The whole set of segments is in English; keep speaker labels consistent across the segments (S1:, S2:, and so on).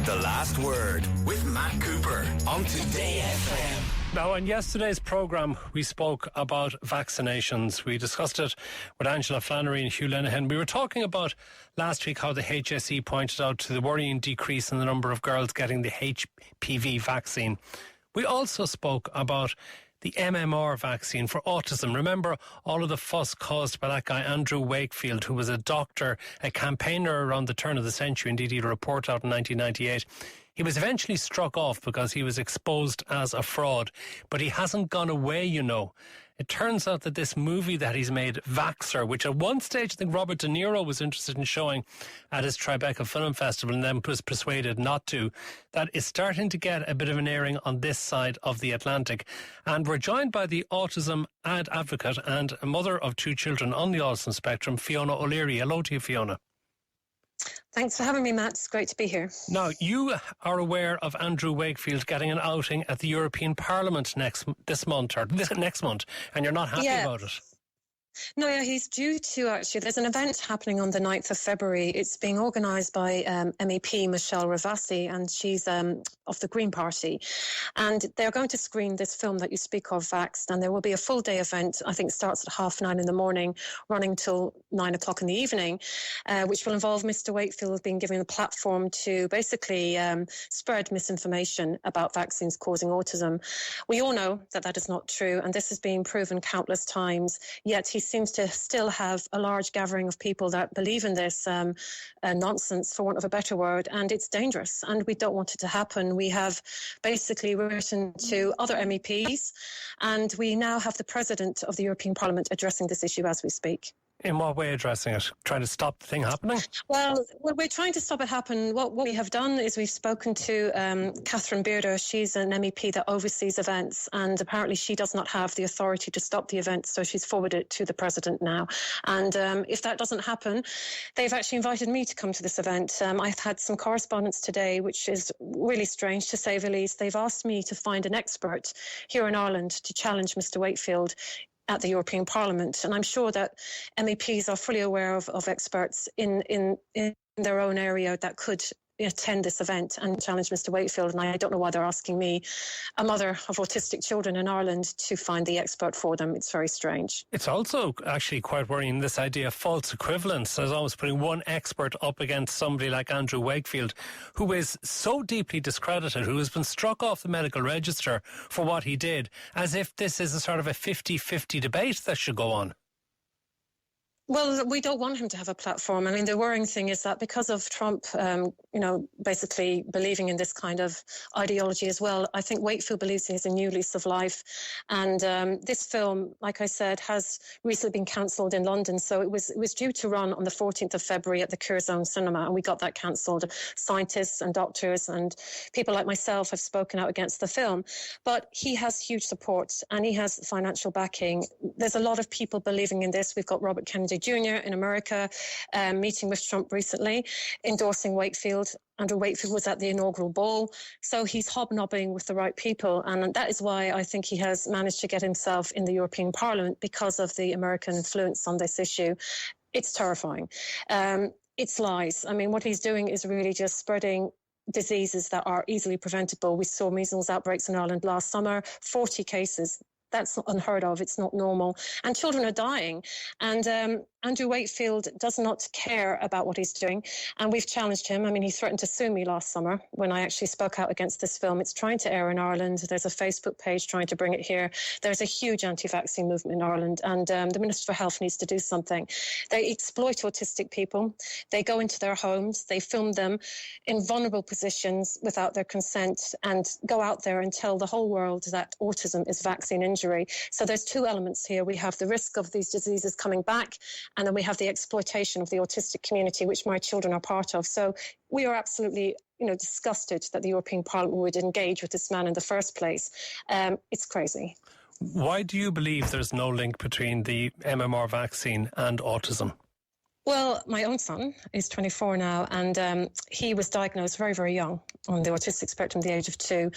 S1: The Last Word with Matt Cooper on Today FM.
S2: Now, in yesterday's programme, we spoke about vaccinations. We discussed it with Angela Flannery and Hugh Linehan. We were talking about last week how the HSE pointed out to the worrying decrease in the number of girls getting the HPV vaccine. We also spoke about the MMR vaccine for autism. Remember all of the fuss caused by that guy, Andrew Wakefield, who was a doctor, a campaigner around the turn of the century. Indeed, he had a report out in 1998. He was eventually struck off because he was exposed as a fraud. But he hasn't gone away, you know. It turns out that this movie that he's made, Vaxxer, which at one stage I think Robert De Niro was interested in showing at his Tribeca Film Festival and then was persuaded not to, that is starting to get a bit of an airing on this side of the Atlantic. And we're joined by the autism advocate and a mother of two children on the autism spectrum, Fiona O'Leary. Hello to you, Fiona.
S3: Thanks for having me, Matt. It's great to be here.
S2: Now, you are aware of Andrew Wakefield getting an outing at the European Parliament next month, and you're not happy about it.
S3: No, yeah, he's due to actually. There's an event happening on the 9th of February. It's being organised by MEP Michelle Ravasi, and she's of the Green Party. And they're going to screen this film that you speak of, Vaxxed, and there will be a full day event. I think it starts at 9:30 in the morning, running till 9 o'clock in the evening, which will involve Mr. Wakefield being given a platform to basically spread misinformation about vaccines causing autism. We all know that that is not true, and this has been proven countless times, yet he seems to still have a large gathering of people that believe in this nonsense, for want of a better word, and it's dangerous, and we don't want it to happen. We have basically written to other MEPs, and we now have the President of the European Parliament addressing this issue as we speak.
S2: In what way addressing it? Trying to stop the thing happening?
S3: Well, we're trying to stop it happen. What we have done is we've spoken to Catherine Bearder. She's an MEP that oversees events, and apparently she does not have the authority to stop the event, so she's forwarded it to the President now. And if that doesn't happen, they've actually invited me to come to this event. I've had some correspondence today, which is really strange to say the least. They've asked me to find an expert here in Ireland to challenge Mr. Wakefield at the European Parliament. And I'm sure that MEPs are fully aware of experts in their own area that could attend this event and challenge Mr. Wakefield. And I don't know why they're asking me, a mother of autistic children in Ireland, to find the expert for them. It's very strange.
S2: It's also actually quite worrying, this idea of false equivalence. There's almost putting one expert up against somebody like Andrew Wakefield, who is so deeply discredited, who has been struck off the medical register for what he did, as if this is a sort of a 50-50 debate that should go on.
S3: Well, we don't want him to have a platform. I mean, the worrying thing is that because of Trump, basically believing in this kind of ideology as well, I think Wakefield believes he has a new lease of life. And this film, like I said, has recently been cancelled in London. So it was due to run on the 14th of February at the Curzon Cinema, and we got that cancelled. Scientists and doctors and people like myself have spoken out against the film. But he has huge support and he has financial backing. There's a lot of people believing in this. We've got Robert Kennedy Jr. in America, meeting with Trump recently, endorsing Wakefield. Andrew Wakefield was at the inaugural ball. So he's hobnobbing with the right people. And that is why I think he has managed to get himself in the European Parliament, because of the American influence on this issue. It's terrifying. It's lies. I mean, what he's doing is really just spreading diseases that are easily preventable. We saw measles outbreaks in Ireland last summer, 40 cases. That's not unheard of. It's not normal. And children are dying. And Andrew Wakefield does not care about what he's doing. And we've challenged him. I mean, he threatened to sue me last summer when I actually spoke out against this film. It's trying to air in Ireland. There's a Facebook page trying to bring it here. There's a huge anti-vaccine movement in Ireland. And the Minister for Health needs to do something. They exploit autistic people. They go into their homes. They film them in vulnerable positions without their consent and go out there and tell the whole world that autism is vaccine injury. So there's two elements here. We have the risk of these diseases coming back, and then we have the exploitation of the autistic community, which my children are part of. So we are absolutely, disgusted that the European Parliament would engage with this man in the first place. It's crazy.
S2: Why do you believe there's no link between the MMR vaccine and autism?
S3: Well, my own son is 24 now, and he was diagnosed very, very young on the autistic spectrum at the age of 2.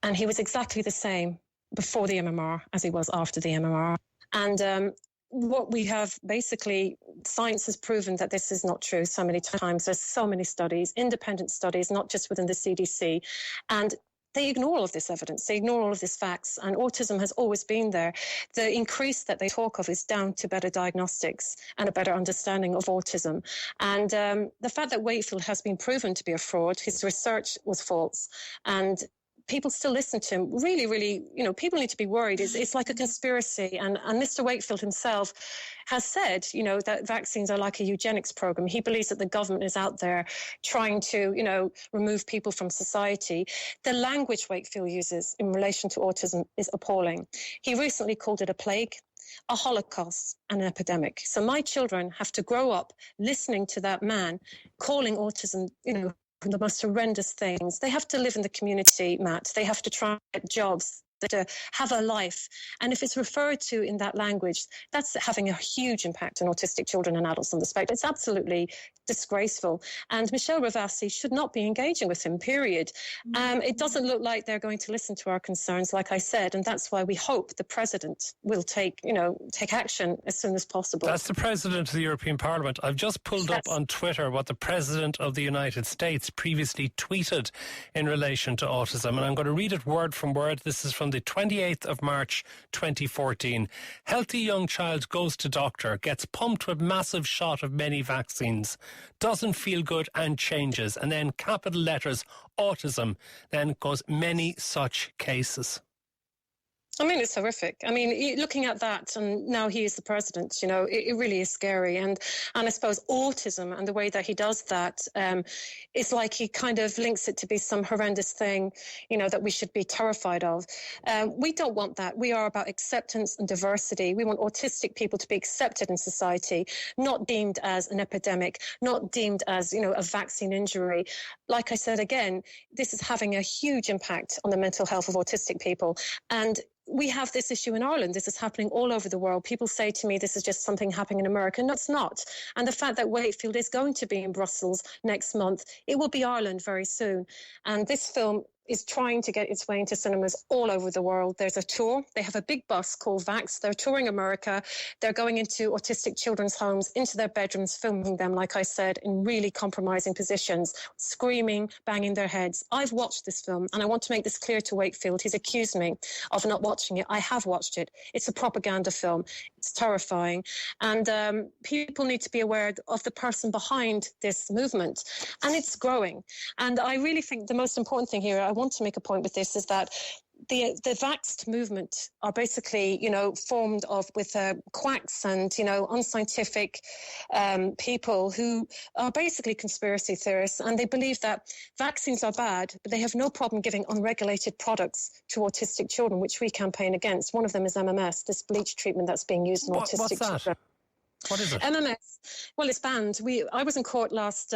S3: And he was exactly the same before the MMR as he was after the MMR. And what we have basically, science has proven that this is not true so many times. There's so many studies, independent studies, not just within the CDC. And they ignore all of this evidence. They ignore all of these facts. And autism has always been there. The increase that they talk of is down to better diagnostics and a better understanding of autism. And the fact that Wakefield has been proven to be a fraud, his research was false, and people still listen to him. Really, really, people need to be worried. It's like a conspiracy. And Mr. Wakefield himself has said, that vaccines are like a eugenics program. He believes that the government is out there trying to, remove people from society. The language Wakefield uses in relation to autism is appalling. He recently called it a plague, a Holocaust, an epidemic. So my children have to grow up listening to that man calling autism, the most horrendous things. They have to live in the community, Matt. They have to try get jobs, to have a life. And if it's referred to in that language, that's having a huge impact on autistic children and adults on the spectrum. It's absolutely disgraceful. And Michelle Ravasi should not be engaging with him, period. It doesn't look like they're going to listen to our concerns, like I said, and that's why we hope the president will take action as soon as possible.
S2: That's the president of the European Parliament. I've just pulled up on Twitter what the president of the United States previously tweeted in relation to autism, and I'm going to read it word from word. This is from the 28th of March 2014. Healthy young child goes to doctor, gets pumped with massive shot of many vaccines, doesn't feel good and changes, and then capital letters autism, then goes many such cases.
S3: I mean, it's horrific. I mean, looking at that, and now he is the president, it really is scary. And I suppose autism and the way that he does that, it's like he kind of links it to be some horrendous thing, that we should be terrified of. We don't want that. We are about acceptance and diversity. We want autistic people to be accepted in society, not deemed as an epidemic, not deemed as, a vaccine injury. Like I said, again, this is having a huge impact on the mental health of autistic people. And we have this issue in Ireland. This is happening all over the world. People say to me, this is just something happening in America. No, it's not. And the fact that Wakefield is going to be in Brussels next month, it will be Ireland very soon. And this film is trying to get its way into cinemas all over the world. There's a tour. They have a big bus called Vax. They're touring America. They're going into autistic children's homes, into their bedrooms, filming them, like I said, in really compromising positions, screaming, banging their heads. I've watched this film, and I want to make this clear to Wakefield. He's accused me of not watching it. I have watched it. It's a propaganda film. It's terrifying. And people need to be aware of the person behind this movement. And it's growing. And I really think the most important thing here, I want to make a point with this, is that the vaxxed movement are basically, formed with quacks and, unscientific people who are basically conspiracy theorists, and they believe that vaccines are bad, but they have no problem giving unregulated products to autistic children, which we campaign against. One of them is MMS, this bleach treatment that's being used in autistic children.
S2: What is it?
S3: MMS, well, it's banned. I was in court last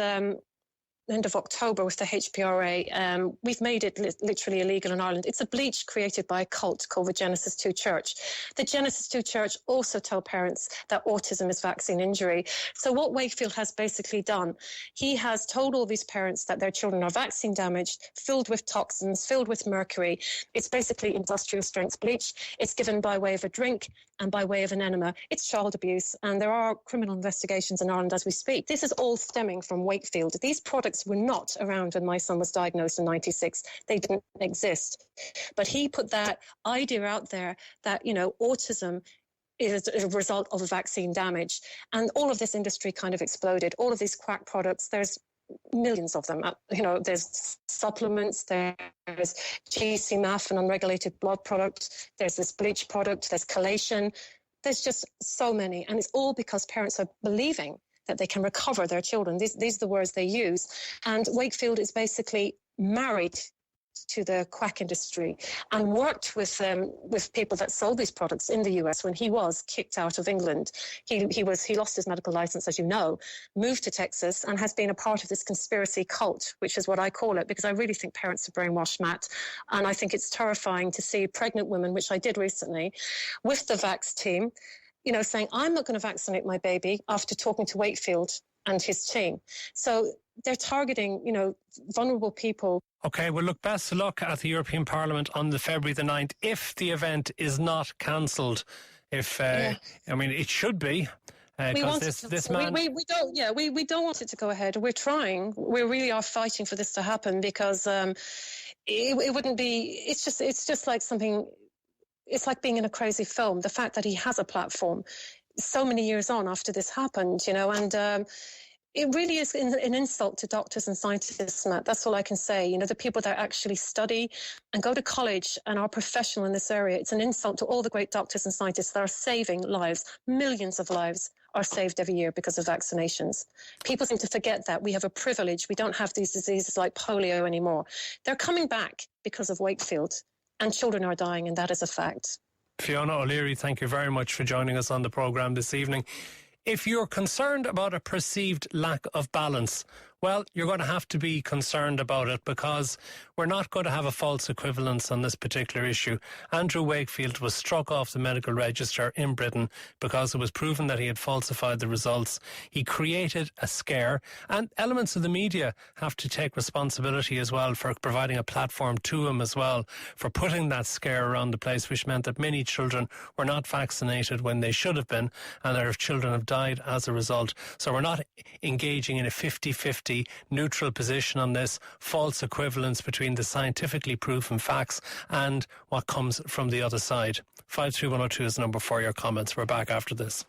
S3: end of October with the HPRA. We've made it literally illegal in Ireland. It's a bleach created by a cult called the Genesis 2 Church. The Genesis 2 Church also tell parents that autism is vaccine injury. So what Wakefield has basically done, he has told all these parents that their children are vaccine damaged, filled with toxins, filled with mercury. It's basically industrial strength bleach. It's given by way of a drink and by way of an enema. It's child abuse, and there are criminal investigations in Ireland as we speak. This is all stemming from Wakefield. These products were not around when my son was diagnosed in 96. They didn't exist. But he put that idea out there that, autism is a result of a vaccine damage. And all of this industry kind of exploded. All of these quack products, there's millions of them. There's supplements, there's GCMAF, an unregulated blood product, there's this bleach product, there's chelation. There's just so many. And it's all because parents are believing that they can recover their children. These are the words they use. And Wakefield is basically married to the quack industry and worked with people that sold these products in the US when he was kicked out of England. He lost his medical license, as you know, moved to Texas, and has been a part of this conspiracy cult, which is what I call it, because I really think parents are brainwashed, Matt. And I think it's terrifying to see pregnant women, which I did recently, with the Vax team, saying, I'm not going to vaccinate my baby after talking to Wakefield and his team. So they're targeting, vulnerable people.
S2: OK, well, look, best of luck at the European Parliament on the February the 9th. If the event is not cancelled, If I mean, it should be.
S3: We want
S2: this man.
S3: We don't. Yeah, we don't want it to go ahead. We're trying. We really are fighting for this to happen because it wouldn't be. It's just like something. It's like being in a crazy film. The fact that he has a platform, so many years on after this happened, and. It really is an insult to doctors and scientists, Matt. That's all I can say. The people that actually study and go to college and are professional in this area. It's an insult to all the great doctors and scientists that are saving lives. Millions of lives are saved every year because of vaccinations. People seem to forget that. We have a privilege. We don't have these diseases like polio anymore. They're coming back because of Wakefield, and children are dying, and that is a fact.
S2: Fiona O'Leary, thank you very much for joining us on the programme this evening. If you're concerned about a perceived lack of balance, well, you're going to have to be concerned about it, because we're not going to have a false equivalence on this particular issue. Andrew Wakefield was struck off the medical register in Britain because it was proven that he had falsified the results. He created a scare, and elements of the media have to take responsibility as well for providing a platform to him as well, for putting that scare around the place, which meant that many children were not vaccinated when they should have been, and their children have died as a result. So we're not engaging in a 50-50 neutral position on this, false equivalence between the scientifically proven facts and what comes from the other side. 53102 is the number for your comments. We're back after this.